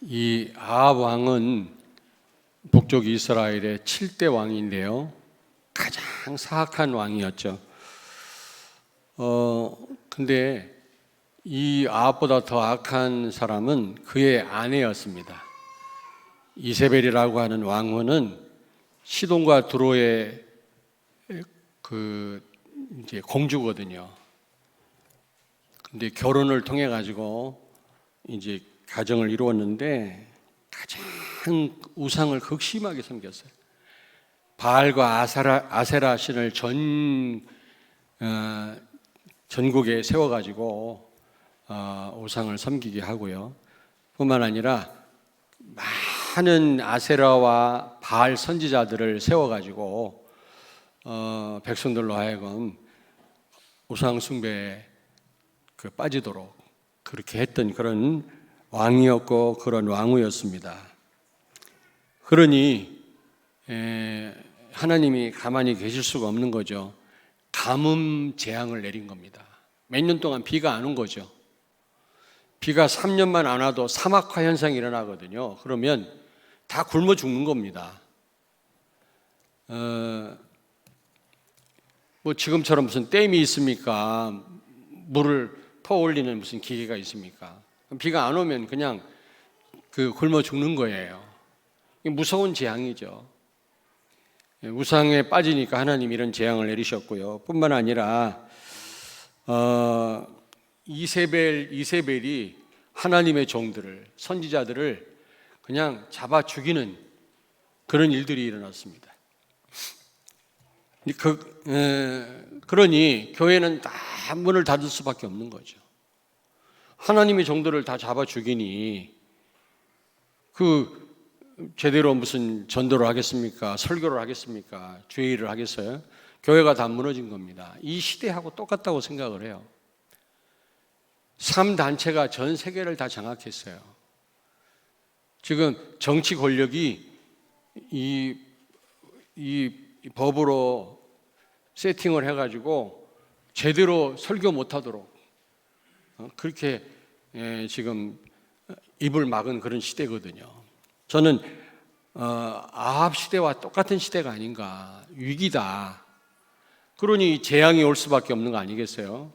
이 아합 왕은 북쪽 이스라엘의 7대 왕인데요. 가장 사악한 왕이었죠. 근데 이 아합보다 더 악한 사람은 그의 아내였습니다. 이세벨이라고 하는 왕후는 시돈과 두로의 이제 공주거든요. 근데 결혼을 통해 가지고 이제 가정을 이루었는데 가장 우상을 극심하게 섬겼어요. 바알과 아세라 신을 전국에 세워가지고 우상을 섬기게 하고요. 뿐만 아니라 많은 아세라와 바알 선지자들을 세워가지고 백성들로 하여금 우상 숭배에 빠지도록 그렇게 했던 그런 왕이었고 그런 왕후였습니다. 그러니 하나님이 가만히 계실 수가 없는 거죠. 가뭄 재앙을 내린 겁니다. 몇 년 동안 비가 안 온 거죠. 비가 3년만 안 와도 사막화 현상이 일어나거든요. 그러면 다 굶어 죽는 겁니다. 뭐 지금처럼 무슨 댐이 있습니까? 물을 퍼올리는 무슨 기계가 있습니까? 비가 안 오면 그냥 굶어 죽는 거예요. 무서운 재앙이죠. 우상에 빠지니까 하나님이 이런 재앙을 내리셨고요. 뿐만 아니라 이세벨이 하나님의 종들을, 선지자들을 그냥 잡아 죽이는 그런 일들이 일어났습니다. 그러니 교회는 다 문을 닫을 수밖에 없는 거죠. 하나님의 종들을 다 잡아 죽이니 제대로 무슨 전도를 하겠습니까? 설교를 하겠습니까? 주의를 하겠어요? 교회가 다 무너진 겁니다. 이 시대하고 똑같다고 생각을 해요. 3단체가 전 세계를 다 장악했어요. 지금 정치 권력이 이 법으로 세팅을 해가지고 제대로 설교 못하도록 그렇게 지금 입을 막은 그런 시대거든요. 저는 아합 시대와 똑같은 시대가 아닌가, 위기다. 그러니 재앙이 올 수밖에 없는 거 아니겠어요?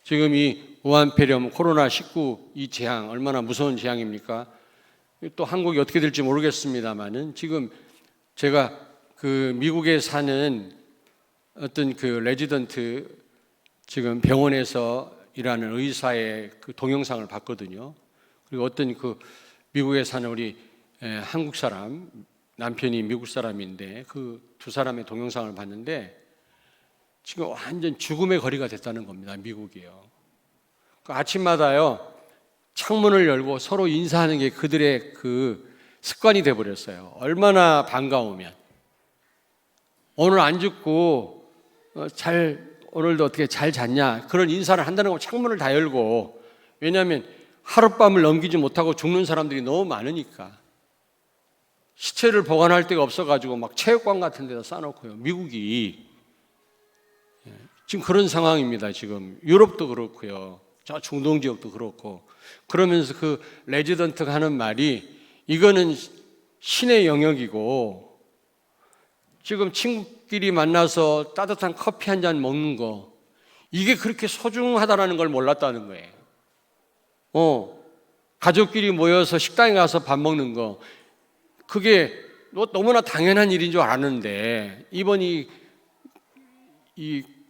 지금 이 우한폐렴, 코로나19 이 재앙 얼마나 무서운 재앙입니까? 또 한국이 어떻게 될지 모르겠습니다만은 지금 제가 미국에 사는 어떤 레지던트 지금 병원에서 일하는 의사의 동영상을 봤거든요. 그리고 어떤 미국에 사는 우리 한국 사람, 남편이 미국 사람인데 두 사람의 동영상을 봤는데 지금 완전 죽음의 거리가 됐다는 겁니다. 미국이요. 아침마다요 창문을 열고 서로 인사하는 게 그들의 습관이 돼버렸어요. 얼마나 반가우면 오늘 안 죽고 오늘도 어떻게 잘 잤냐 그런 인사를 한다는 거 창문을 다 열고. 왜냐하면 하룻밤을 넘기지 못하고 죽는 사람들이 너무 많으니까 시체를 보관할 데가 없어가지고 막 체육관 같은 데다 싸놓고요. 미국이 지금 그런 상황입니다. 지금 유럽도 그렇고요. 저 중동 지역도 그렇고. 그러면서 레지던트가 하는 말이 이거는 신의 영역이고 지금 친구끼리 만나서 따뜻한 커피 한 잔 먹는 거 이게 그렇게 소중하다는 걸 몰랐다는 거예요. 가족끼리 모여서 식당에 가서 밥 먹는 거 그게 너무나 당연한 일인 줄 알았는데 이번 이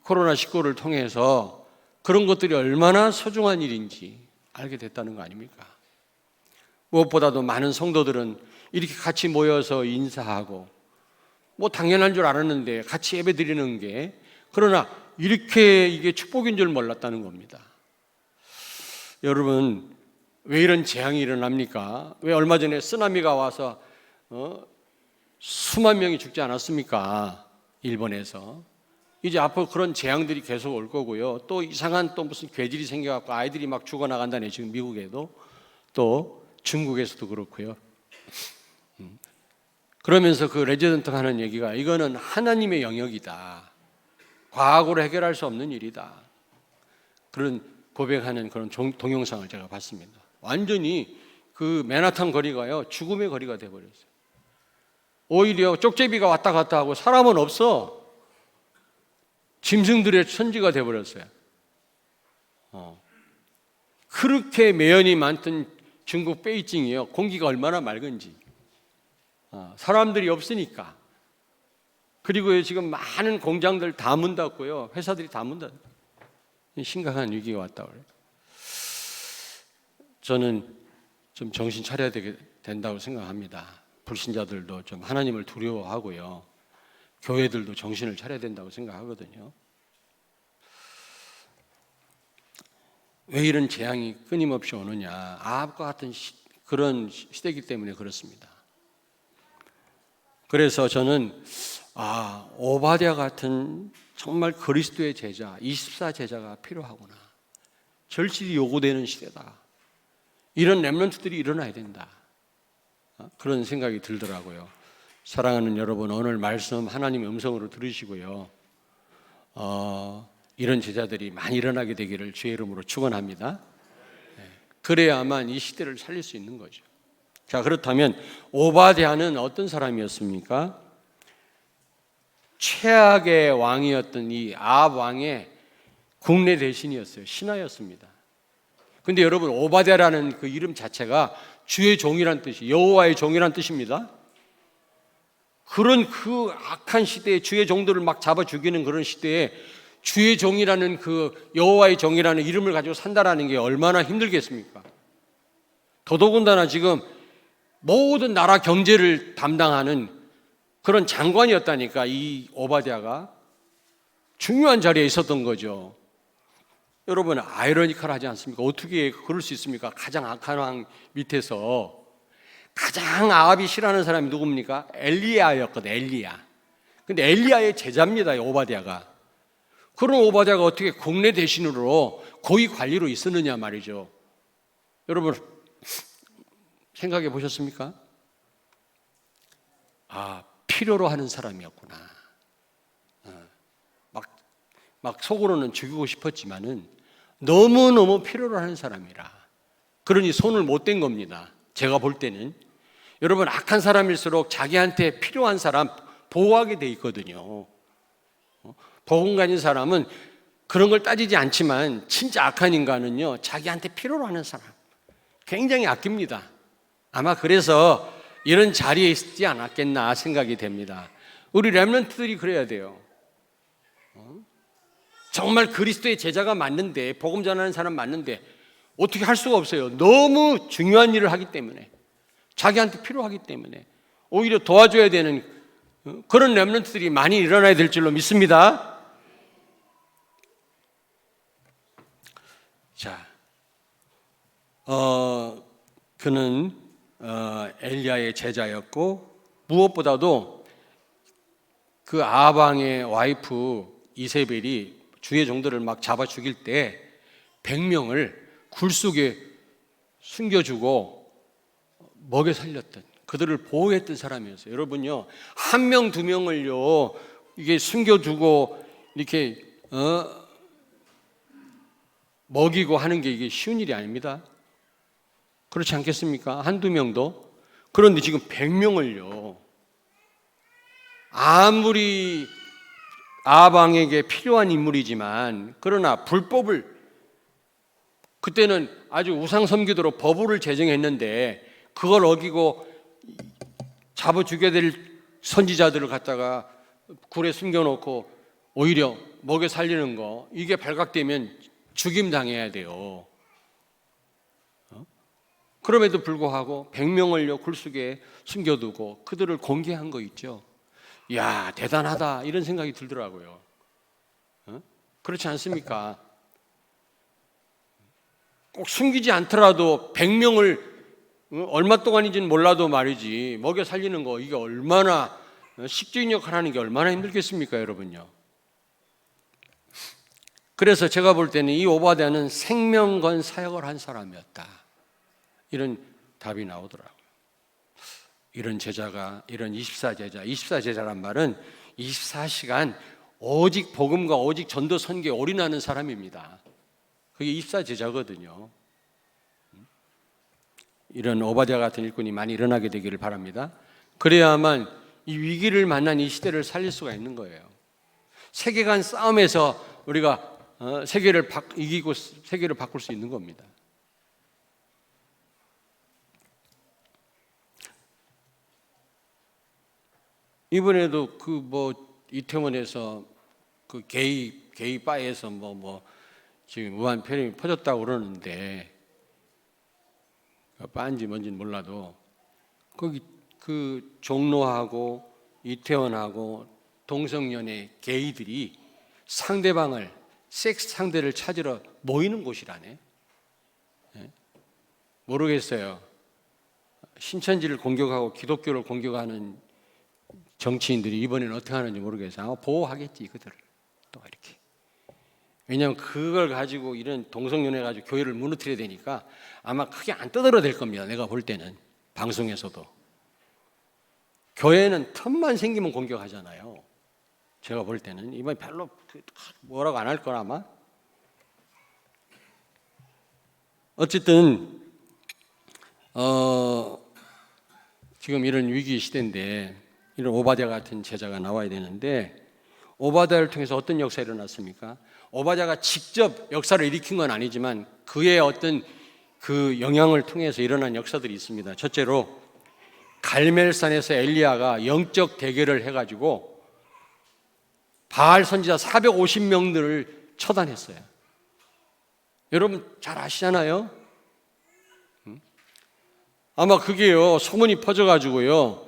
코로나19를 통해서 그런 것들이 얼마나 소중한 일인지 알게 됐다는 거 아닙니까? 무엇보다도 많은 성도들은 이렇게 같이 모여서 인사하고 뭐 당연한 줄 알았는데 같이 예배 드리는 게 그러나 이렇게 이게 축복인 줄 몰랐다는 겁니다. 여러분 왜 이런 재앙이 일어납니까? 왜 얼마 전에 쓰나미가 와서 수만 명이 죽지 않았습니까? 일본에서. 이제 앞으로 그런 재앙들이 계속 올 거고요. 또 이상한 또 무슨 괴질이 생겨갖고 아이들이 막 죽어나간다네. 지금 미국에도 또 중국에서도 그렇고요. 그러면서 레지던트가 하는 얘기가 이거는 하나님의 영역이다. 과학으로 해결할 수 없는 일이다. 그런 고백하는 그런 동영상을 제가 봤습니다. 완전히 그 맨하탄 거리가요 죽음의 거리가 돼버렸어요. 오히려 쪽제비가 왔다 갔다 하고 사람은 없어. 짐승들의 천지가 돼버렸어요. 그렇게 매연이 많던 중국 베이징이요, 공기가 얼마나 맑은지. 사람들이 없으니까. 그리고 지금 많은 공장들 다 문 닫고요, 회사들이 다 문 닫고 심각한 위기가 왔다고 그래요. 저는 좀 정신 차려야 된다고 생각합니다. 불신자들도 좀 하나님을 두려워하고요, 교회들도 정신을 차려야 된다고 생각하거든요. 왜 이런 재앙이 끊임없이 오느냐? 아합과 같은 그런 시대이기 때문에 그렇습니다. 그래서 저는 오바댜 같은 정말 그리스도의 제자, 24 제자가 필요하구나. 절실히 요구되는 시대다. 이런 렘넌트들이 일어나야 된다. 그런 생각이 들더라고요. 사랑하는 여러분, 오늘 말씀 하나님의 음성으로 들으시고요, 이런 제자들이 많이 일어나게 되기를 주의 이름으로 축원합니다. 그래야만 이 시대를 살릴 수 있는 거죠. 자, 그렇다면 오바댜는 어떤 사람이었습니까? 최악의 왕이었던 이 아합 왕의 국내 대신이었어요. 신하였습니다. 근데 여러분, 오바댜라는 그 이름 자체가 주의 종이란 뜻이, 여호와의 종이란 뜻입니다. 그런 그 악한 시대에 주의 종들을 막 잡아 죽이는 그런 시대에 주의 종이라는 그 여호와의 종이라는 이름을 가지고 산다라는 게 얼마나 힘들겠습니까? 더더군다나 지금 모든 나라 경제를 담당하는 그런 장관이었다니까. 이 오바댜가 중요한 자리에 있었던 거죠. 여러분, 아이러니컬하지 않습니까? 어떻게 그럴 수 있습니까? 가장 악한 왕 밑에서 가장 아합이 싫어하는 사람이 누굽니까? 엘리야였거든. 엘리야. 근데 엘리야의 제자입니다, 오바댜가. 그런 오바댜가 어떻게 국내 대신으로 고위 관리로 있었느냐 말이죠. 여러분, 생각해 보셨습니까? 필요로 하는 사람이었구나. 막 속으로는 죽이고 싶었지만은 너무너무 필요로 하는 사람이라. 그러니 손을 못 댄 겁니다. 제가 볼 때는. 여러분, 악한 사람일수록 자기한테 필요한 사람 보호하게 돼 있거든요. 복음 가진 사람은 그런 걸 따지지 않지만 진짜 악한 인간은요, 자기한테 필요로 하는 사람 굉장히 아낍니다. 아마 그래서 이런 자리에 있지 않았겠나 생각이 됩니다. 우리 렘넌트들이 그래야 돼요. 정말 그리스도의 제자가 맞는데, 복음 전하는 사람 맞는데 어떻게 할 수가 없어요. 너무 중요한 일을 하기 때문에, 자기한테 필요하기 때문에 오히려 도와줘야 되는 그런 렘넌트들이 많이 일어나야 될 줄로 믿습니다. 자, 그는 엘리야의 제자였고, 무엇보다도 그 아합 왕의 와이프 이세벨이 주의 종들을 막 잡아 죽일 때 100명을 굴 속에 숨겨주고 먹여 살렸던, 그들을 보호했던 사람이었어요. 여러분요, 한 명, 두 명을요 이게 숨겨두고 이렇게 먹이고 하는 게 이게 쉬운 일이 아닙니다. 그렇지 않겠습니까? 한두 명도. 그런데 지금 100명을요, 아무리 아합 왕에게 필요한 인물이지만, 그러나 불법을, 그때는 아주 우상 섬기도로 법을 제정했는데 그걸 어기고 잡아 죽여야 될 선지자들을 갖다가 굴에 숨겨놓고 오히려 먹여 살리는 거, 이게 발각되면 죽임 당해야 돼요. 그럼에도 불구하고 100명을요 굴 속에 숨겨두고 그들을 공개한 거 있죠. 이야, 대단하다, 이런 생각이 들더라고요. 그렇지 않습니까? 꼭 숨기지 않더라도 100명을 얼마 동안인지는 몰라도 말이지, 먹여 살리는 거, 이게 얼마나 식주인 역할을 하는 게 얼마나 힘들겠습니까, 여러분요. 그래서 제가 볼 때는 이 오바댜는 생명 건 사역을 한 사람이었다, 이런 답이 나오더라고요. 이런 제자가, 이런 24제자란 말은 24시간 오직 복음과 오직 전도 선교에 올인하는 사람입니다. 그게 24제자거든요. 이런 오바댜 같은 일꾼이 많이 일어나게 되기를 바랍니다. 그래야만 이 위기를 만난 이 시대를 살릴 수가 있는 거예요. 세계 간 싸움에서 우리가 세계를 이기고 세계를 바꿀 수 있는 겁니다. 이번에도 이태원에서 그 게이 바에서 지금 무한 폐렴이 퍼졌다고 그러는데, 바인지 뭔지는 몰라도 거기 그 종로하고 이태원하고 동성연애 게이들이 상대방을 섹스 상대를 찾으러 모이는 곳이라네. 모르겠어요. 신천지를 공격하고 기독교를 공격하는 정치인들이 이번에는 어떻게 하는지 모르겠어요. 아마 보호하겠지 그들을 또 이렇게. 왜냐하면 그걸 가지고 이런 동성연애 가지고 교회를 무너뜨려야 되니까 아마 크게 안 떠들어댈 겁니다. 내가 볼 때는 방송에서도. 교회는 틈만 생기면 공격하잖아요. 제가 볼 때는 이번에 별로 뭐라고 안 할 거라 아마. 어쨌든 지금 이런 위기 시대인데 이런 오바댜 같은 제자가 나와야 되는데, 오바댜를 통해서 어떤 역사가 일어났습니까? 오바댜가 직접 역사를 일으킨 건 아니지만 그의 어떤 그 영향을 통해서 일어난 역사들이 있습니다. 첫째로 갈멜산에서 엘리야가 영적 대결을 해가지고 바알 선지자 450명들을 처단했어요. 여러분 잘 아시잖아요. 아마 그게요 소문이 퍼져가지고요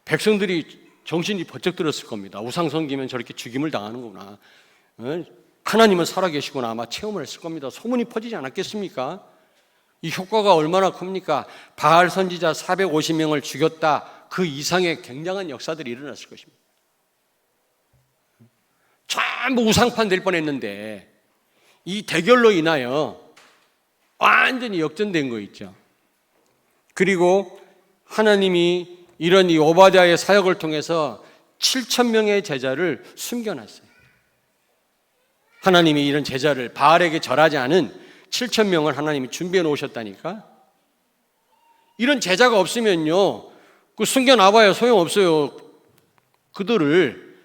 백성들이 정신이 번쩍 들었을 겁니다. 우상 섬기면 저렇게 죽임을 당하는구나, 하나님은 살아계시구나 아마 체험을 했을 겁니다. 소문이 퍼지지 않았겠습니까? 이 효과가 얼마나 큽니까? 바알 선지자 450명을 죽였다, 그 이상의 굉장한 역사들이 일어났을 것입니다. 전부 우상판 될 뻔했는데 이 대결로 인하여 완전히 역전된 거 있죠. 그리고 하나님이 이런 이 오바댜의 사역을 통해서 7,000명의 제자를 숨겨놨어요. 하나님이 이런 제자를, 바알에게 절하지 않은 7,000명을 하나님이 준비해 놓으셨다니까. 이런 제자가 없으면요 그 숨겨놔봐야 소용없어요. 그들을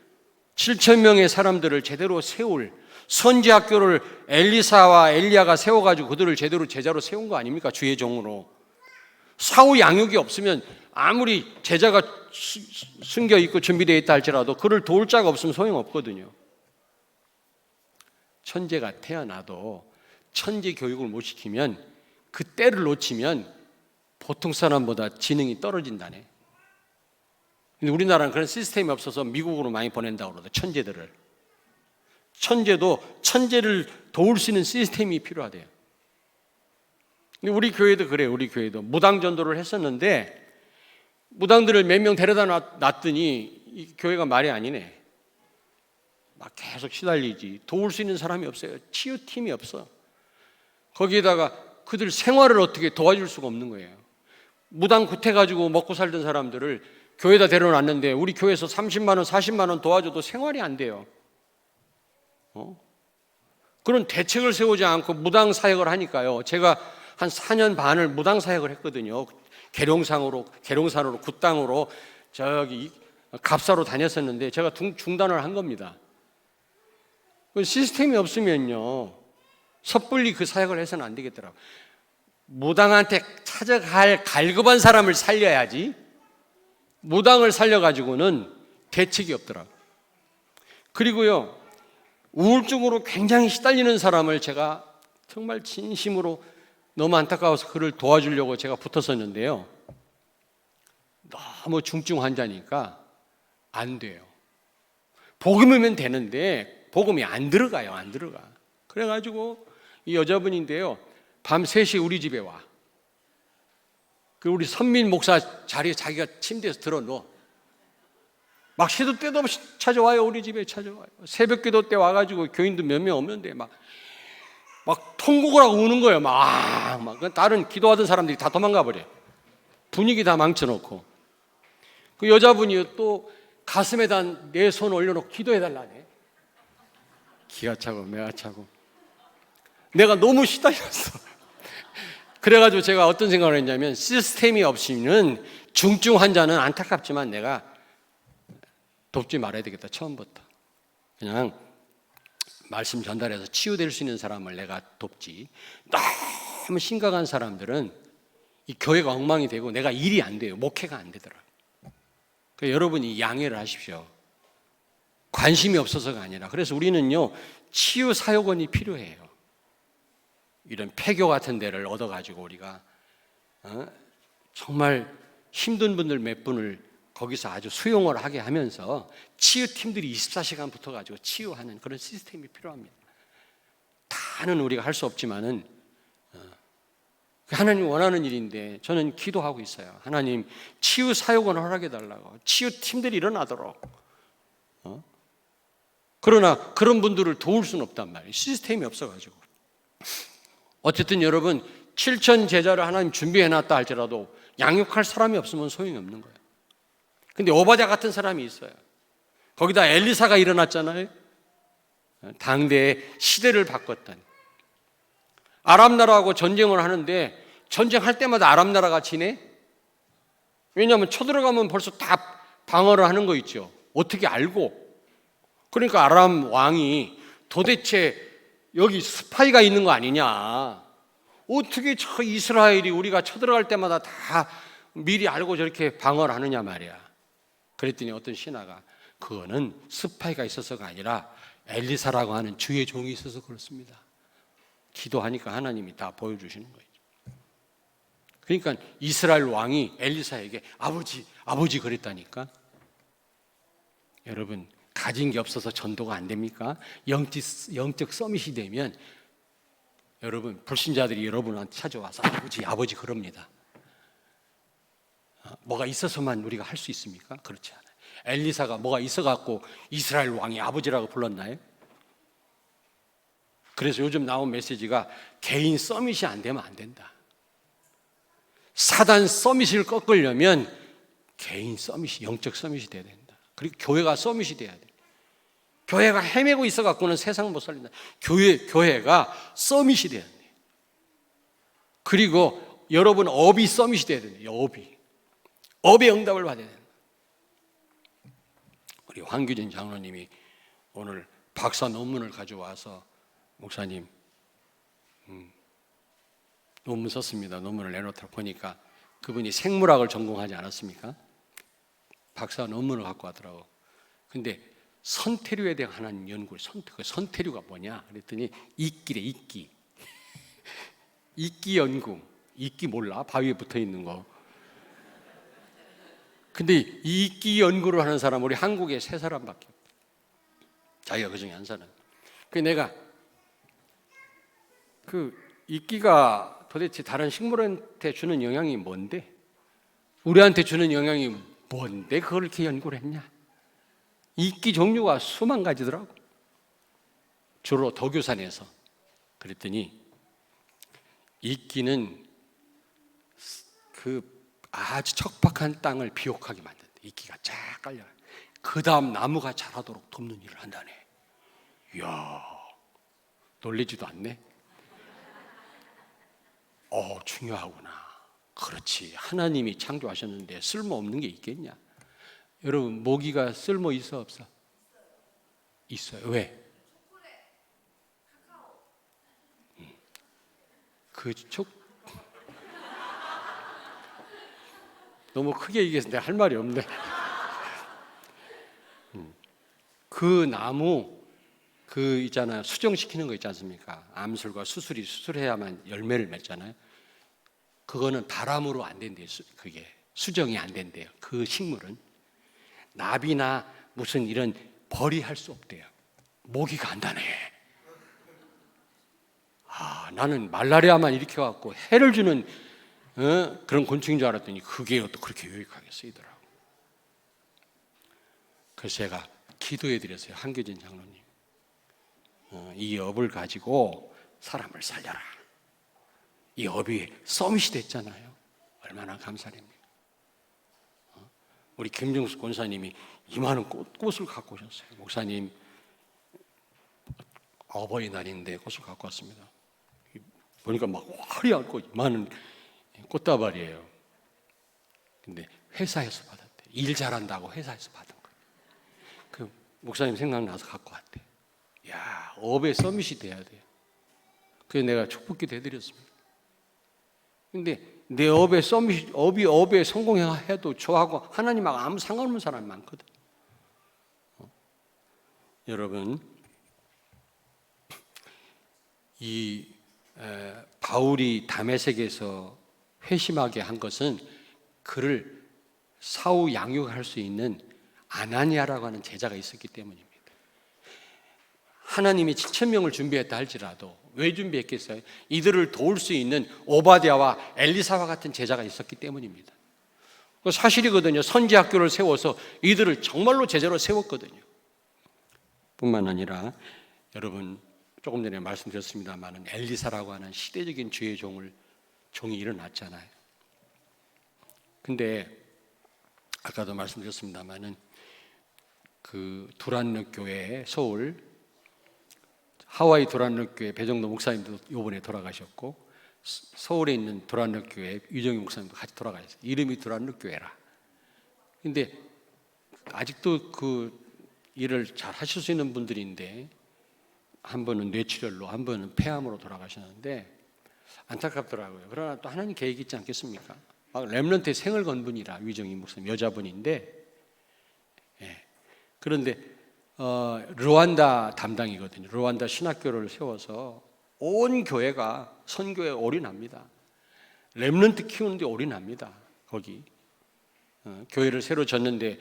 7,000명의 사람들을 제대로 세울 선지학교를 엘리사와 엘리야가 세워가지고 그들을 제대로 제자로 세운 거 아닙니까? 주의 종으로. 사후 양육이 없으면 아무리 제자가 숨겨 있고 준비되어 있다 할지라도 그를 도울 자가 없으면 소용없거든요. 천재가 태어나도 천재 교육을 못 시키면, 그 때를 놓치면 보통 사람보다 지능이 떨어진다네. 근데 우리나라는 그런 시스템이 없어서 미국으로 많이 보낸다고 그러더라고요. 천재들을. 천재도 천재를 도울 수 있는 시스템이 필요하대요. 근데 우리 교회도 그래요. 우리 교회도 무당 전도를 했었는데 무당들을 몇 명 데려다 놨더니 이 교회가 말이 아니네. 막 계속 시달리지. 도울 수 있는 사람이 없어요. 치유팀이 없어. 거기에다가 그들 생활을 어떻게 도와줄 수가 없는 거예요. 무당 구태가지고 먹고 살던 사람들을 교회에다 데려놨는데 우리 교회에서 30만 원, 40만 원 도와줘도 생활이 안 돼요. 그런 대책을 세우지 않고 무당 사역을 하니까요. 제가 한 4년 반을 무당 사역을 했거든요. 계룡산으로 굿당으로 저기 갑사로 다녔었는데 제가 중단을 한 겁니다. 시스템이 없으면요 섣불리 그 사역을 해서는 안 되겠더라고요. 무당한테 찾아갈 갈급한 사람을 살려야지 무당을 살려가지고는 대책이 없더라고요. 그리고요 우울증으로 굉장히 시달리는 사람을 제가 정말 진심으로 너무 안타까워서 그를 도와주려고 제가 붙었었는데요, 너무 중증 환자니까 안 돼요. 복음이면 되는데 복음이 안 들어가요. 안 들어가. 그래가지고 이 여자분인데요 밤 3시에 우리 집에 와. 그 우리 선민 목사 자리에 자기가 침대에서 들어 누워. 막 시도 때도 없이 찾아와요. 우리 집에 찾아와요. 새벽 기도 때 와가지고 교인도 몇 명 없는데 막 통곡을 하고 우는 거예요. 막 다른 기도하던 사람들이 다 도망가 버려요. 분위기 다 망쳐놓고. 그 여자분이 또 가슴에다 내 손 올려놓고 기도해달라네. 기가 차고 매가 차고. 내가 너무 시달렸어. 그래가지고 제가 어떤 생각을 했냐면 시스템이 없이는 중증 환자는 안타깝지만 내가 돕지 말아야 되겠다. 처음부터 그냥 말씀 전달해서 치유될 수 있는 사람을 내가 돕지, 너무 심각한 사람들은 이 교회가 엉망이 되고 내가 일이 안 돼요. 목회가 안 되더라고요. 그러니까 여러분이 양해를 하십시오. 관심이 없어서가 아니라. 그래서 우리는요, 치유 사역원이 필요해요. 이런 폐교 같은 데를 얻어가지고 우리가 정말 힘든 분들 몇 분을 거기서 아주 수용을 하게 하면서 치유팀들이 24시간 붙어가지고 치유하는 그런 시스템이 필요합니다. 다는 우리가 할 수 없지만은 하나님 원하는 일인데 저는 기도하고 있어요. 하나님 치유 사역원 허락해 달라고, 치유팀들이 일어나도록. 그러나 그런 분들을 도울 수는 없단 말이에요. 시스템이 없어가지고. 어쨌든 여러분 7천 제자를 하나님 준비해놨다 할지라도 양육할 사람이 없으면 소용이 없는 거예요. 근데 오바댜 같은 사람이 있어요. 거기다 엘리사가 일어났잖아요. 당대의 시대를 바꿨던. 아람 나라하고 전쟁을 하는데 전쟁할 때마다 아람 나라가 지네? 왜냐하면 쳐들어가면 벌써 다 방어를 하는 거 있죠. 어떻게 알고. 그러니까 아람 왕이 도대체 여기 스파이가 있는 거 아니냐. 어떻게 저 이스라엘이 우리가 쳐들어갈 때마다 다 미리 알고 저렇게 방어를 하느냐 말이야. 그랬더니 어떤 신하가 그거는 스파이가 있어서가 아니라 엘리사라고 하는 주의 종이 있어서 그렇습니다. 기도하니까 하나님이 다 보여주시는 거예요. 그러니까 이스라엘 왕이 엘리사에게 아버지 그랬다니까. 여러분 가진 게 없어서 전도가 안 됩니까? 영적 서밋이 되면 여러분 불신자들이 여러분한테 찾아와서 아버지 그럽니다. 뭐가 있어서만 우리가 할 수 있습니까? 그렇지 않아요. 엘리사가 뭐가 있어갖고 이스라엘 왕이 아버지라고 불렀나요? 그래서 요즘 나온 메시지가 개인 서밋이 안 되면 안 된다. 사단 서밋을 꺾으려면 개인 서밋이, 영적 서밋이 돼야 된다. 그리고 교회가 서밋이 돼야 돼. 교회가 헤매고 있어갖고는 세상 못 살린다. 교회가 서밋이 돼야 돼. 그리고 여러분 업이 서밋이 돼야 돼요. 업의 응답을 받아야 된다. 우리 황규진 장로님이 오늘 박사 논문을 가져와서 목사님 논문 썼습니다. 논문을 내놓다 보니까 그분이 생물학을 전공하지 않았습니까? 박사 논문을 갖고 왔더라고. 근데 선태류에 대한 하나님 연구를 선태류가 뭐냐? 그랬더니 이끼래, 이끼. 이끼 연구. 이끼 몰라? 바위에 붙어 있는 거. 근데 이 이끼 연구를 하는 사람은 우리 한국에 3사람밖에 없다. 자기가 그 중에 한 사람. 그래서 내가 그 이끼가 도대체 다른 식물한테 주는 영향이 뭔데? 우리한테 주는 영향이 뭔데 그걸 이렇게 연구를 했냐? 이끼 종류가 수만 가지더라고. 주로 도교산에서. 그랬더니 이끼는 그 아주 척박한 땅을 비옥하게 만든다. 이끼가 쫙 깔려. 그 다음 나무가 자라도록 돕는 일을 한다네. 이야, 놀리지도 않네. 중요하구나. 그렇지. 하나님이 창조하셨는데 쓸모없는 게 있겠냐? 여러분 모기가 쓸모 있어 없어? 있어요. 왜? 너무 크게 얘기해서 내가 할 말이 없네. 그 나무 있잖아요. 수정시키는 거 있지 않습니까? 암술과 수술해야만 열매를 맺잖아요. 그거는 바람으로 안 된대요. 그게 수정이 안 된대요. 그 식물은 나비나 무슨 이런 벌이 할 수 없대요. 모기가 한다네. 나는 말라리아만 일으켜갖고 해를 주는 그런 곤충인 줄 알았더니 그게 또 그렇게 유익하게 쓰이더라고. 그래서 제가 기도해 드렸어요. 한규진 장로님, 이 업을 가지고 사람을 살려라. 이 업이 서밋이 됐잖아요. 얼마나 감사합니까? 우리 김정숙 권사님이 이만한 꽃을 갖고 오셨어요. 목사님 어버이날인데 꽃을 갖고 왔습니다. 보니까 막 화려한 꽃, 많은 꽃다발이에요. 근데 회사에서 받았대. 일 잘한다고 회사에서 받은 거예요. 그 목사님 생각나서 갖고 왔대. 야, 업의 서밋이 돼야 돼요. 그래서 내가 축복기도 해드렸습니다. 근데 내 업의 서밋, 업에 성공해도 저하고 하나님하고 아무 상관없는 사람이 많거든. 여러분, 이 바울이 다메섹에서 회심하게 한 것은 그를 사후 양육할 수 있는 아나니아라고 하는 제자가 있었기 때문입니다. 하나님이 7,000명을 준비했다 할지라도 왜 준비했겠어요? 이들을 도울 수 있는 오바댜와 엘리사와 같은 제자가 있었기 때문입니다. 사실이거든요. 선지학교를 세워서 이들을 정말로 제자로 세웠거든요. 뿐만 아니라 여러분 조금 전에 말씀드렸습니다만 엘리사라고 하는 시대적인 주의 종이 일어났잖아요. 근데 아까도 말씀드렸습니다만 그 두란노 교회 서울 하와이 두란노 교회 배정도 목사님도 이번에 돌아가셨고 서울에 있는 두란노 교회 유정희 목사님도 같이 돌아가셨어요. 이름이 두란노 교회라. 근데 아직도 그 일을 잘 하실 수 있는 분들인데 한 번은 뇌출혈로 한 번은 폐암으로 돌아가셨는데 안타깝더라고요. 그러나 또 하나님 계획이 있지 않겠습니까? 렘넌트의 생을 건 분이라 유정희 목사님 여자분인데 그런데 르완다 담당이거든요. 르완다 신학교를 세워서 온 교회가 선교에 올인합니다. 렘넌트 키우는데 올인합니다. 거기 교회를 새로 졌는데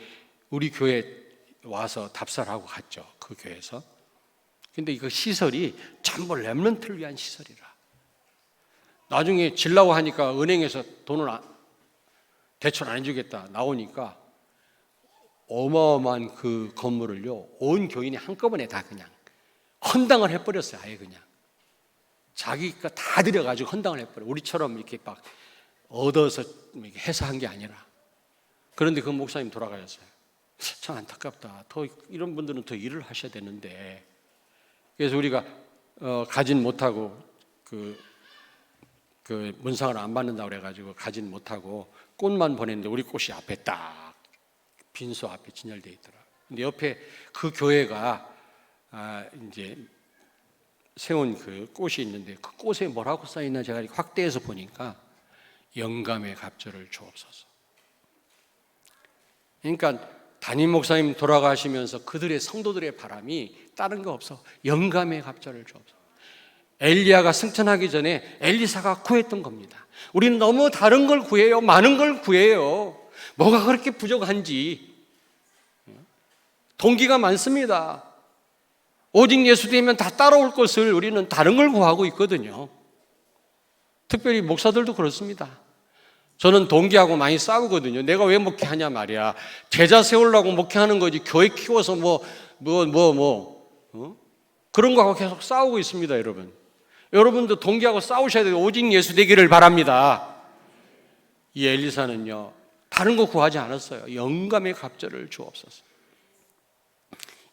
우리 교회 와서 답사하고 갔죠. 그 교회에서. 근데 그 시설이 전부 렘넌트를 위한 시설이라. 나중에 질라고 하니까 은행에서 돈을 대출 안 해주겠다 나오니까 어마어마한 그 건물을요 온 교인이 한꺼번에 다 그냥 헌당을 해버렸어요. 아예 그냥 자기가 다 들여가지고 헌당을 해버려. 우리처럼 이렇게 막 얻어서 이렇게 해서 한 게 아니라. 그런데 그 목사님 돌아가셨어요. 참 안타깝다. 더 이런 분들은 더 일을 하셔야 되는데. 그래서 우리가 가진 못하고 그 문상을 안 받는다고 그래가지고 가진 못하고 꽃만 보냈는데 우리 꽃이 앞에 딱 빈소 앞에 진열되어 있더라. 근데 옆에 그 교회가 이제 세운 그 꽃이 있는데 그 꽃에 뭐라고 써 있나 제가 확대해서 보니까 영감의 갑절을 주옵소서. 그러니까 담임 목사님 돌아가시면서 그들의 성도들의 바람이 다른 거 없어. 영감의 갑절을 주옵소서. 엘리야가 승천하기 전에 엘리사가 구했던 겁니다. 우리는 너무 다른 걸 구해요. 많은 걸 구해요. 뭐가 그렇게 부족한지. 동기가 많습니다. 오직 예수 되면 다 따라올 것을 우리는 다른 걸 구하고 있거든요. 특별히 목사들도 그렇습니다. 저는 동기하고 많이 싸우거든요. 내가 왜 목회하냐 말이야. 제자 세우려고 목회하는 거지. 교회 키워서 그런 거하고 계속 싸우고 있습니다, 여러분. 여러분도 동기하고 싸우셔야 돼요. 오직 예수 되기를 바랍니다. 이 엘리사는요, 다른 거 구하지 않았어요. 영감의 갑절을 주옵소서.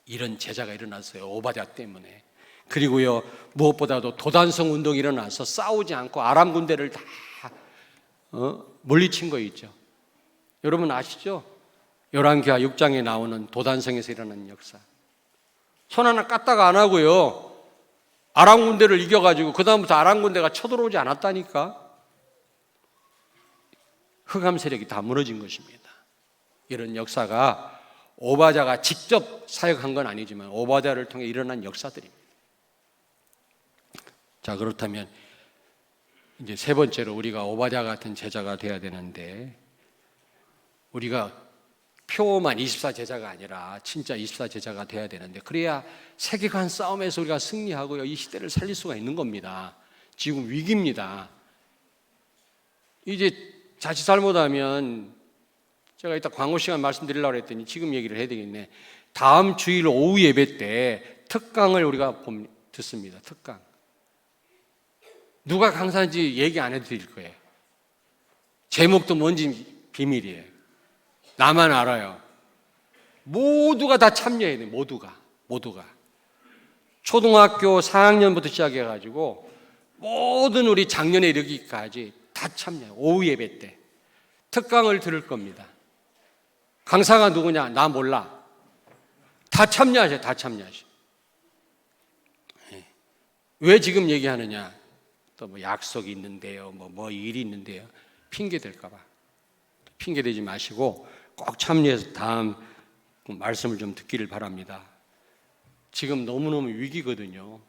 이런 제자가 일어났어요. 오바댜 때문에. 그리고요, 무엇보다도 도단성 운동이 일어나서 싸우지 않고 아람 군대를 다 물리친 거 있죠. 여러분 아시죠? 열왕기하 6장에 나오는 도단성에서 일어난 역사. 손 하나 까딱 안 하고요, 아람 군대를 이겨가지고 그 다음부터 아람 군대가 쳐들어오지 않았다니까. 흑암 세력이 다 무너진 것입니다. 이런 역사가 오바댜가 직접 사역한 건 아니지만 오바댜를 통해 일어난 역사들입니다. 자, 그렇다면 이제 세 번째로 우리가 오바댜 같은 제자가 돼야 되는데, 우리가 표만 24 제자가 아니라 진짜 24 제자가 돼야 되는데, 그래야 세계관 싸움에서 우리가 승리하고요, 이 시대를 살릴 수가 있는 겁니다. 지금 위기입니다. 이제 자칫 잘못하면, 제가 이따 광고 시간 말씀드리려고 했더니 지금 얘기를 해야 되겠네. 다음 주일 오후 예배 때 특강을 우리가 듣습니다. 특강. 누가 강사인지 얘기 안 해도 드릴 거예요. 제목도 뭔지 비밀이에요. 나만 알아요. 모두가 다 참여해야 돼요. 모두가. 초등학교 4학년부터 시작해가지고 모든 우리 작년에 이르기까지 다 참여해요. 오후 예배 때 특강을 들을 겁니다. 강사가 누구냐? 나 몰라. 다 참여하셔. 다 참여하셔. 왜 지금 얘기하느냐? 또 뭐 약속이 있는데요, 뭐 일이 있는데요. 핑계 될까 봐. 핑계 대지 마시고 꼭 참여해서 다음 말씀을 좀 듣기를 바랍니다. 지금 너무너무 위기거든요.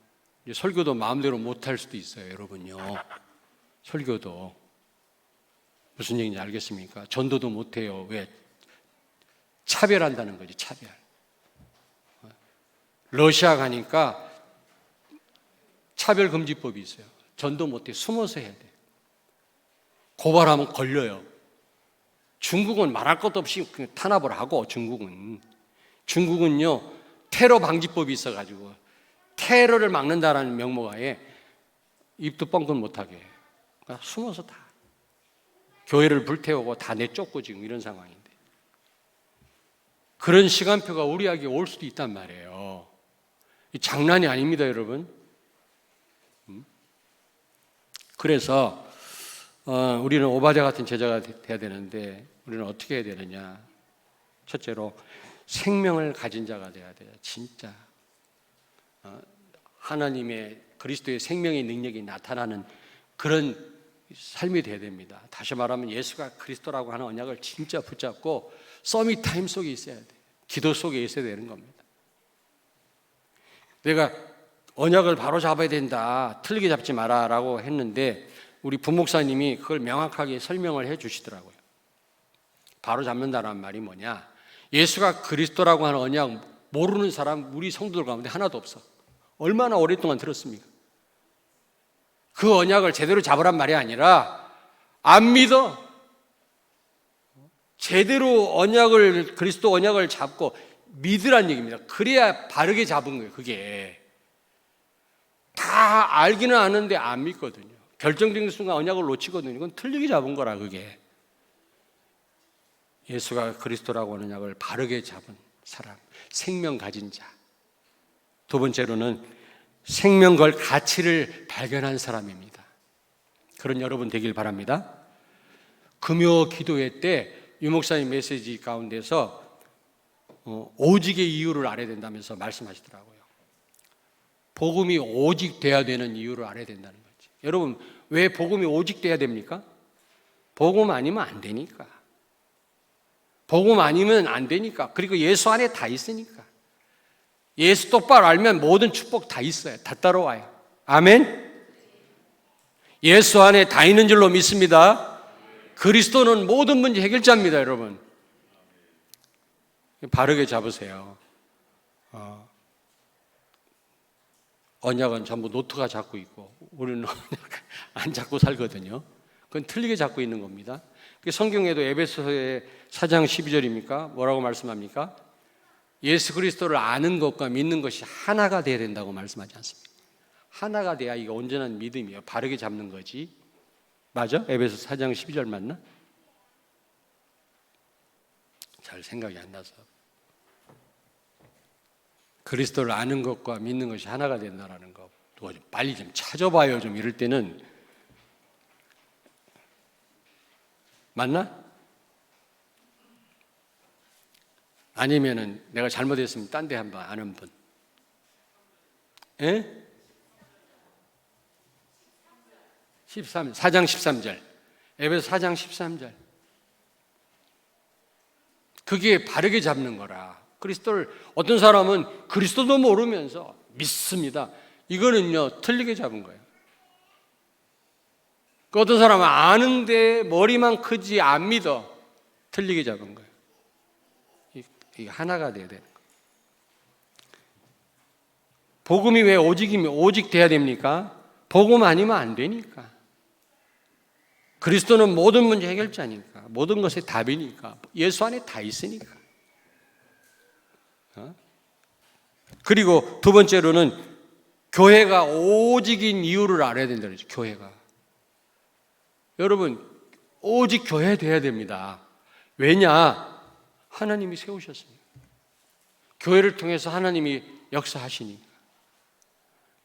설교도 마음대로 못할 수도 있어요, 여러분요. 설교도 무슨 얘기인지 알겠습니까? 전도도 못해요. 왜? 차별한다는 거지, 차별. 러시아 가니까 차별금지법이 있어요. 전도 못해, 숨어서 해야 돼. 고발하면 걸려요. 중국은 말할 것도 없이 그냥 탄압을 하고, 중국은요 테러 방지법이 있어가지고 테러를 막는다라는 명목하에 입도 뻥끗 못하게 해요. 그러니까 숨어서 다 교회를 불태우고 다 내쫓고 지금 이런 상황인데, 그런 시간표가 우리에게 올 수도 있단 말이에요. 장난이 아닙니다, 여러분. 그래서 우리는 오바댜 같은 제자가 돼야 되는데 우리는 어떻게 해야 되느냐? 첫째로 생명을 가진 자가 돼야 돼요. 진짜 하나님의 그리스도의 생명의 능력이 나타나는 그런 삶이 돼야 됩니다. 다시 말하면 예수가 그리스도라고 하는 언약을 진짜 붙잡고 서밋 타임 속에 있어야 돼요. 기도 속에 있어야 되는 겁니다. 내가 언약을 바로 잡아야 된다, 틀리게 잡지 마라 라고 했는데 우리 부목사님이 그걸 명확하게 설명을 해 주시더라고요. 바로 잡는다는 말이 뭐냐? 예수가 그리스도라고 하는 언약 모르는 사람 우리 성도들 가운데 하나도 없어. 얼마나 오랫동안 들었습니까? 그 언약을 제대로 잡으란 말이 아니라 안 믿어. 제대로 언약을, 그리스도 언약을 잡고 믿으란 얘기입니다. 그래야 바르게 잡은 거예요. 그게 다 알기는 아는데 안 믿거든요. 결정적인 순간 언약을 놓치거든요. 이건 틀리게 잡은 거라. 그게 예수가 그리스도라고 하는 언약을 바르게 잡은 사람, 생명 가진 자. 두 번째로는 생명 걸 가치를 발견한 사람입니다. 그런 여러분 되길 바랍니다. 금요 기도회 때 유목사님 메시지 가운데서 오직의 이유를 알아야 된다면서 말씀하시더라고요. 복음이 오직 돼야 되는 이유를 알아야 된다는 거지. 여러분, 왜 복음이 오직 돼야 됩니까? 복음 아니면 안 되니까. 복음 아니면 안 되니까. 그리고 예수 안에 다 있으니까. 예수 똑바로 알면 모든 축복 다 있어요. 다 따라와요. 아멘? 예수 안에 다 있는 줄로 믿습니다. 그리스도는 모든 문제 해결자입니다, 여러분. 바르게 잡으세요. 언약은 전부 노트가 잡고 있고 우리는 안 잡고 살거든요. 그건 틀리게 잡고 있는 겁니다. 성경에도 에베소서의 4장 12절입니까? 뭐라고 말씀합니까? 예수 그리스도를 아는 것과 믿는 것이 하나가 돼야 된다고 말씀하지 않습니까? 하나가 돼야 이게 온전한 믿음이에요. 바르게 잡는 거지. 맞아? 에베소 4장 12절 맞나? 잘 생각이 안 나서. 그리스도를 아는 것과 믿는 것이 하나가 된다는 거 빨리 좀 찾아봐요. 좀 이럴 때는. 맞나? 아니면은 내가 잘못했으면 딴 데 한번 아는 분. 예? 4장 13절. 에베소 4장 13절. 그게 바르게 잡는 거라. 그리스도를, 어떤 사람은 그리스도도 모르면서 믿습니다. 이거는요, 틀리게 잡은 거예요. 어떤 사람은 아는데 머리만 크지 안 믿어. 틀리게 잡은 거예요. 이게 하나가 돼야 되는 거예요. 복음이 왜 오직 돼야 됩니까? 복음 아니면 안 되니까. 그리스도는 모든 문제 해결자니까. 모든 것의 답이니까. 예수 안에 다 있으니까. 그리고 두 번째로는 교회가 오직인 이유를 알아야 된다는 거죠. 교회가. 여러분, 오직 교회 돼야 됩니다. 왜냐? 하나님이 세우셨습니다. 교회를 통해서 하나님이 역사하시니까.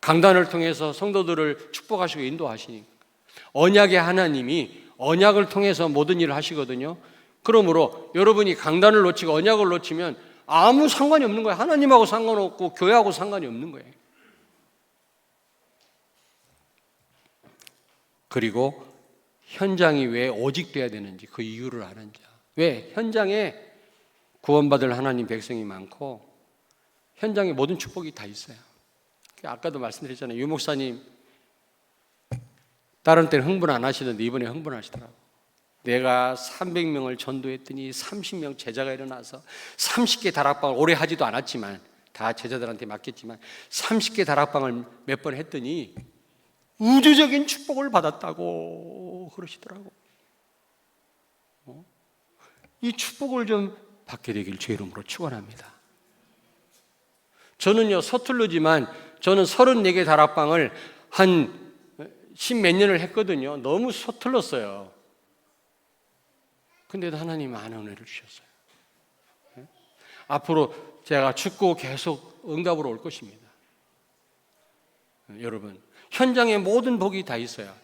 강단을 통해서 성도들을 축복하시고 인도하시니까. 언약의 하나님이 언약을 통해서 모든 일을 하시거든요. 그러므로 여러분이 강단을 놓치고 언약을 놓치면 아무 상관이 없는 거예요. 하나님하고 상관없고 교회하고 상관이 없는 거예요. 그리고 현장이 왜 오직 돼야 되는지 그 이유를 아는 자. 왜? 현장에 구원받을 하나님 백성이 많고 현장에 모든 축복이 다 있어요. 아까도 말씀드렸잖아요. 유 목사님 다른 때는 흥분 안 하시는데 이번에 흥분하시더라고요. 내가 300명을 전도했더니 30명 제자가 일어나서 30개 다락방을 오래 하지도 않았지만 다 제자들한테 맡겼지만 30개 다락방을 몇 번 했더니 우주적인 축복을 받았다고 그러시더라고. 이 축복을 좀 받게 되길 주의 이름으로 축원합니다. 저는요 서툴르지만 저는 34개 다락방을 한 10몇 년을 했거든요. 너무 서툴렀어요. 근데도 하나님 많은 은혜를 주셨어요. 앞으로 제가 죽고 계속 응답으로 올 것입니다. 여러분 현장에 모든 복이 다 있어요.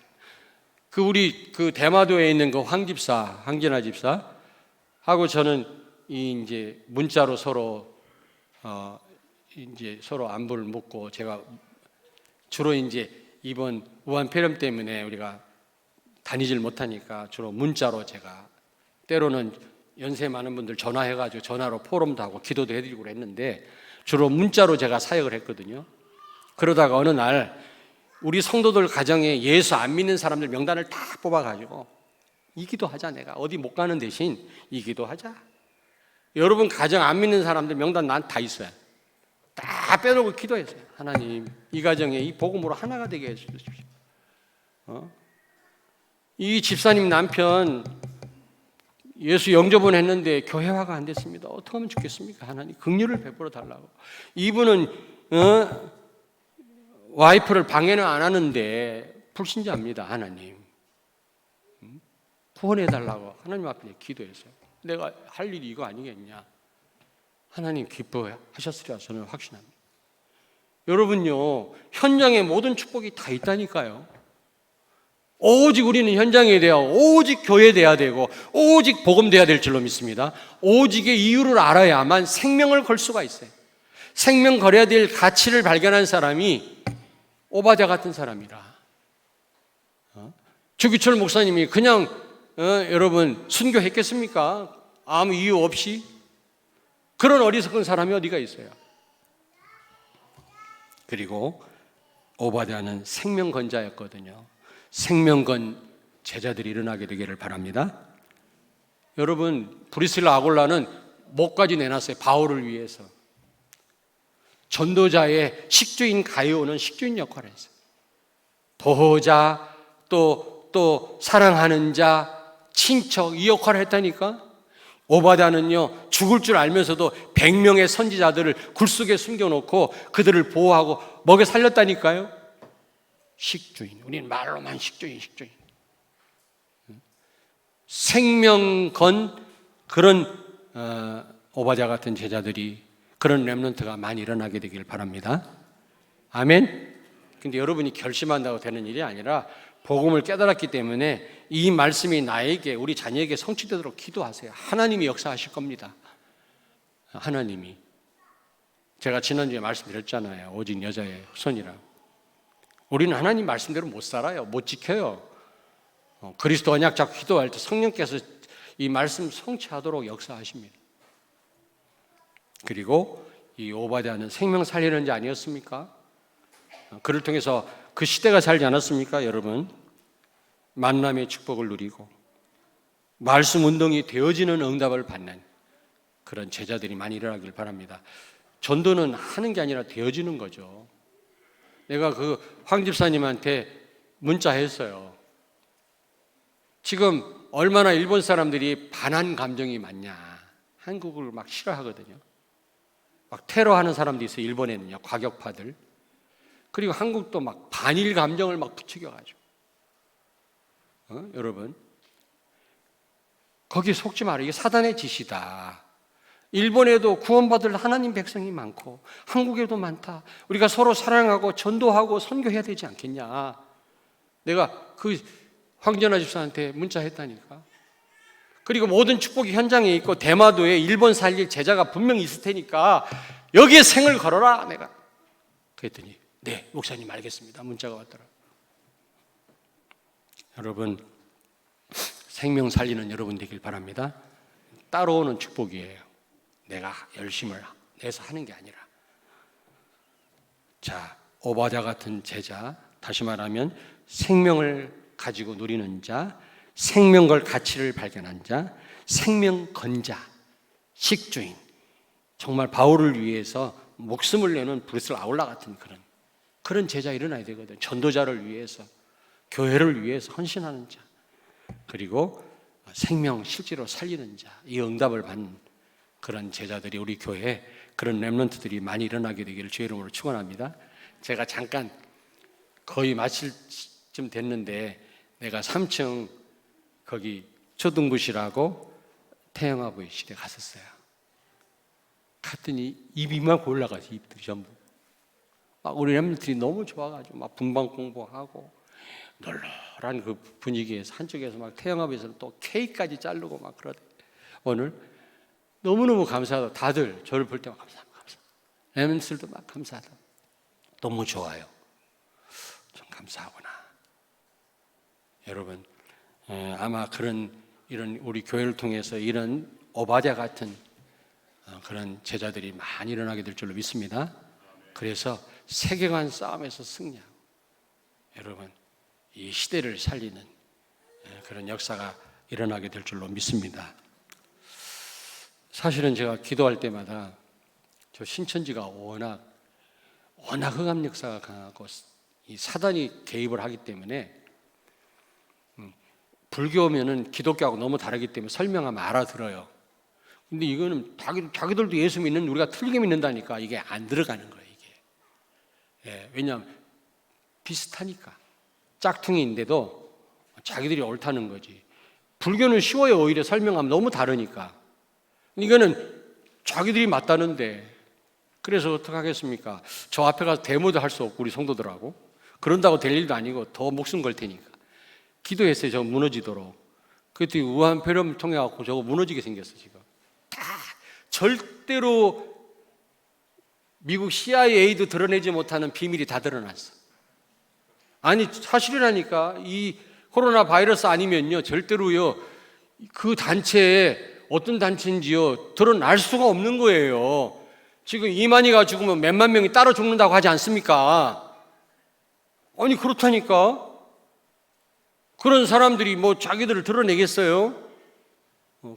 우리 대마도에 있는 황 집사, 황진아 집사 하고 저는 이제 문자로 서로 이제 서로 안부를 묻고 제가 주로 이제 이번 우한 폐렴 때문에 우리가 다니질 못하니까 주로 문자로 제가 때로는 연세 많은 분들 전화해가지고 전화로 포럼도 하고 기도도 해드리고 그랬는데 주로 문자로 제가 사역을 했거든요. 그러다가 어느 날 우리 성도들 가정에 예수 안 믿는 사람들 명단을 다 뽑아가지고 이 기도하자. 내가 어디 못 가는 대신 이 기도하자. 여러분 가정 안 믿는 사람들 명단 난 다 있어요. 다 빼놓고 기도했어요. 하나님 이 가정에 이 복음으로 하나가 되게 해주십시오. 이 집사님 남편 예수 영접은 했는데 교회화가 안 됐습니다. 어떻게 하면 좋겠습니까? 하나님 긍휼을 베풀어 달라고. 이분은 와이프를 방해는 안 하는데 불신자입니다. 하나님 구원해 달라고 하나님 앞에 기도했어요. 내가 할 일이 이거 아니겠냐. 하나님 기뻐하셨으리라 저는 확신합니다. 여러분요 현장에 모든 축복이 다 있다니까요. 오직 우리는 현장에 대하여 오직 교회돼야 되고 오직 복음돼야 될 줄로 믿습니다. 오직의 이유를 알아야만 생명을 걸 수가 있어요. 생명 걸어야 될 가치를 발견한 사람이 오바댜 같은 사람이라. 주기철 목사님이 그냥 여러분 순교했겠습니까? 아무 이유 없이? 그런 어리석은 사람이 어디가 있어요? 그리고 오바댜는 생명건자였거든요. 생명건 제자들이 일어나게 되기를 바랍니다. 여러분 브리스라 아골라는 목까지 내놨어요. 바울을 위해서. 전도자의 식주인 가이오는 식주인 역할을 했어요. 보호자 또 사랑하는 자 친척 이 역할을 했다니까. 오바댜는요 죽을 줄 알면서도 100명의 선지자들을 굴속에 숨겨놓고 그들을 보호하고 먹여 살렸다니까요. 식주인. 우리는 말로만 식주인. 생명건 그런 오바댜 같은 제자들이 그런 렘넌트가 많이 일어나게 되길 바랍니다. 아멘. 근데 여러분이 결심한다고 되는 일이 아니라 복음을 깨달았기 때문에 이 말씀이 나에게 우리 자녀에게 성취되도록 기도하세요. 하나님이 역사하실 겁니다. 하나님이. 제가 지난주에 말씀드렸잖아요. 오직 여자의 후손이라고. 우리는 하나님 말씀대로 못 살아요. 못 지켜요. 그리스도 언약 잡고 기도할 때 성령께서 이 말씀 성취하도록 역사하십니다. 그리고 이 오바댜는 생명 살리는 자 아니었습니까? 그를 통해서 그 시대가 살지 않았습니까? 여러분 만남의 축복을 누리고 말씀 운동이 되어지는 응답을 받는 그런 제자들이 많이 일어나길 바랍니다. 전도는 하는 게 아니라 되어지는 거죠. 내가 황 집사님한테 문자했어요. 지금 얼마나 일본 사람들이 반한 감정이 많냐. 한국을 막 싫어하거든요. 막 테러하는 사람도 있어요. 일본에는요. 과격파들. 그리고 한국도 막 반일 감정을 막 부추겨가지고. 여러분 거기에 속지 마라. 이게 사단의 짓이다. 일본에도 구원받을 하나님 백성이 많고 한국에도 많다. 우리가 서로 사랑하고 전도하고 선교해야 되지 않겠냐. 내가 그 황전하 집사한테 문자했다니까. 그리고 모든 축복이 현장에 있고 대마도에 일본 살릴 제자가 분명히 있을 테니까 여기에 생을 걸어라. 내가 그랬더니 네 목사님 알겠습니다. 문자가 왔더라. 여러분, 생명 살리는 여러분 되길 바랍니다. 따라오는 축복이에요. 내가 열심을 내서 하는 게 아니라. 자, 오바댜 같은 제자, 다시 말하면 생명을 가지고 누리는 자, 생명걸 가치를 발견한 자, 생명건자, 식주인, 정말 바울을 위해서 목숨을 내는 브루스 아울라 같은 그런 제자 일어나야 되거든. 전도자를 위해서, 교회를 위해서 헌신하는 자, 그리고 생명 실제로 살리는 자, 이 응답을 받는 그런 제자들이 우리 교회에 그런 렘넌트들이 많이 일어나게 되기를 주의 이름으로 축원합니다. 제가 잠깐 거의 마칠 쯤 됐는데 내가 3층 거기 초등부실하고 태영아부실에 갔었어요. 갔더니 입이 막 올라가서 입들이 전부 막 우리 렘넌트들이 너무 좋아가지고 막 분방 공부하고 널널한 그 분위기에서 한쪽에서 막 태영아부에서 또 케이크까지 자르고 막 그러대. 오늘 너무너무 감사하다. 다들 저를 볼 때만 감사합니다. 렘넌트들도 막 감사하다. 너무 좋아요. 좀 감사하구나. 여러분, 아마 이런 우리 교회를 통해서 이런 오바댜 같은 그런 제자들이 많이 일어나게 될 줄로 믿습니다. 그래서 세계관 싸움에서 승리하고 여러분 이 시대를 살리는 그런 역사가 일어나게 될 줄로 믿습니다. 사실은 제가 기도할 때마다 저 신천지가 워낙 흑암 역사가 강하고 이 사단이 개입을 하기 때문에 불교면은 기독교하고 너무 다르기 때문에 설명하면 알아들어요. 근데 이거는 자기들도 예수 믿는 우리가 틀리게 믿는다니까 이게 안 들어가는 거예요. 이게 왜냐하면 비슷하니까 짝퉁인데도 자기들이 옳다는 거지. 불교는 쉬워요. 오히려 설명하면 너무 다르니까. 이거는 자기들이 맞다는데 그래서 어떡하겠습니까? 저 앞에 가서 데모도 할 수 없고 우리 성도들하고 그런다고 될 일도 아니고 더 목숨 걸 테니까 기도했어요. 저거 무너지도록. 그랬더니 우한폐렴을 통해 갖고 저거 무너지게 생겼어. 지금 다 절대로 미국 CIA도 드러내지 못하는 비밀이 다 드러났어. 아니 사실이라니까. 이 코로나 바이러스 아니면요 절대로요 그 단체에 어떤 단체인지요 드러날 수가 없는 거예요. 지금 이만희가 죽으면 몇만 명이 따로 죽는다고 하지 않습니까? 아니 그렇다니까. 그런 사람들이 뭐 자기들을 드러내겠어요?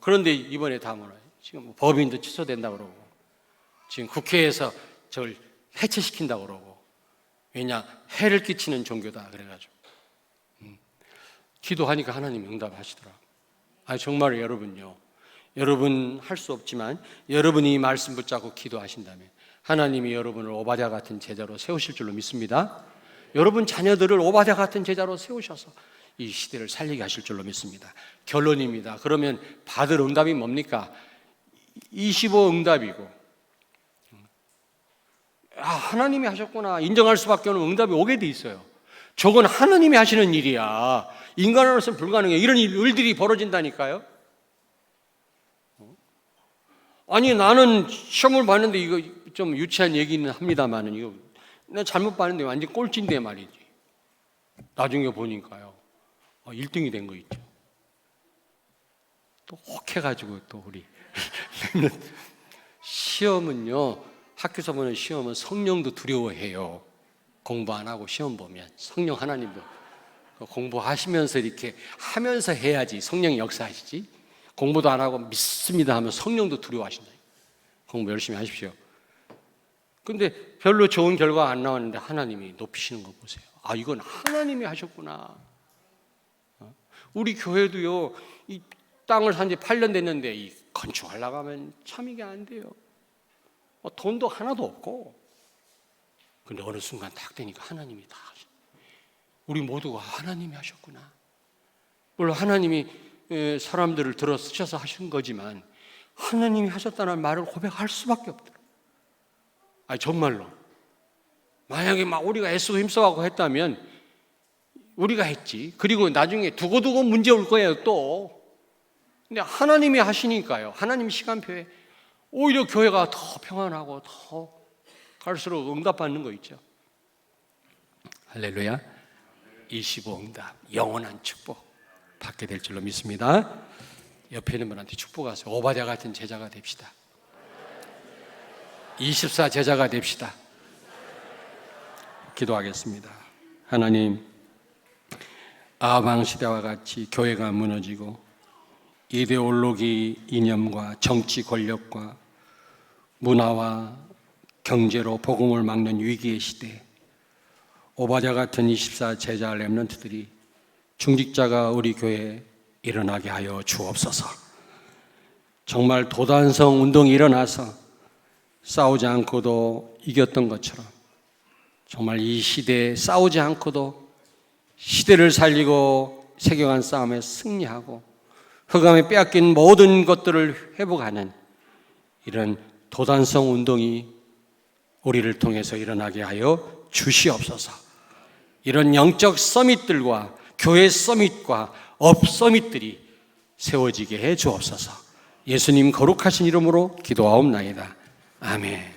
그런데 이번에 다 뭐라 지금 법인도 취소된다고 그러고 지금 국회에서 저걸 해체시킨다고 그러고 왜냐 해를 끼치는 종교다 그래가지고 기도하니까 하나님이 응답하시더라고요. 아니 정말 여러분요, 여러분 할 수 없지만 여러분이 이 말씀 붙잡고 기도하신다면 하나님이 여러분을 오바댜 같은 제자로 세우실 줄로 믿습니다. 여러분 자녀들을 오바댜 같은 제자로 세우셔서 이 시대를 살리게 하실 줄로 믿습니다. 결론입니다. 그러면 받을 응답이 뭡니까? 25 응답이고 하나님이 하셨구나 인정할 수밖에 없는 응답이 오게 돼 있어요. 저건 하나님이 하시는 일이야. 인간으로서는 불가능해. 이런 일들이 벌어진다니까요. 아니 나는 시험을 봤는데 이거 좀 유치한 얘기는 합니다만은 이거 내가 잘못 봤는데 완전 꼴찌인데 말이지. 나중에 보니까요 1등이 된 거 있죠. 또 혹해가지고 또 우리 시험은요 학교에서 보는 시험은 성령도 두려워해요. 공부 안 하고 시험 보면 성령 하나님도 공부하시면서 이렇게 하면서 해야지 성령이 역사하시지. 공부도 안 하고 믿습니다 하면 성령도 두려워하신다. 공부 열심히 하십시오. 근데 별로 좋은 결과 안 나왔는데 하나님이 높이시는 거 보세요. 아 이건 하나님이 하셨구나. 우리 교회도요 이 땅을 산 지 8년 됐는데 이 건축하려고 하면 참 이게 안 돼요. 돈도 하나도 없고. 근데 어느 순간 딱 되니까 하나님이 다 하셔. 우리 모두가 하나님이 하셨구나. 물론 하나님이 사람들을 들어 쓰셔서 하신 거지만 하나님이 하셨다는 말을 고백할 수밖에 없더라고요. 아니 정말로 만약에 막 우리가 애쓰고 힘써하고 했다면 우리가 했지. 그리고 나중에 두고두고 문제 올 거예요 또. 근데 하나님이 하시니까요. 하나님 시간표에 오히려 교회가 더 평안하고 더 갈수록 응답받는 거 있죠. 할렐루야. 25응답 영원한 축복 받게 될 줄로 믿습니다. 옆에 있는 분한테 축복하세요. 오바댜 같은 제자가 됩시다. 24 제자가 됩시다. 기도하겠습니다. 하나님, 아방 시대와 같이 교회가 무너지고 이데올로기 이념과 정치 권력과 문화와 경제로 복음을 막는 위기의 시대에 오바댜 같은 24 제자 렘넌트들이 중직자가 우리 교회에 일어나게 하여 주옵소서. 정말 도단성 운동이 일어나서 싸우지 않고도 이겼던 것처럼 정말 이 시대에 싸우지 않고도 시대를 살리고 세계관 싸움에 승리하고 흑암에 빼앗긴 모든 것들을 회복하는 이런 도단성 운동이 우리를 통해서 일어나게 하여 주시옵소서. 이런 영적 서밋들과 교회 서밋과 업 서밋들이 세워지게 해 주옵소서. 예수님 거룩하신 이름으로 기도하옵나이다. 아멘.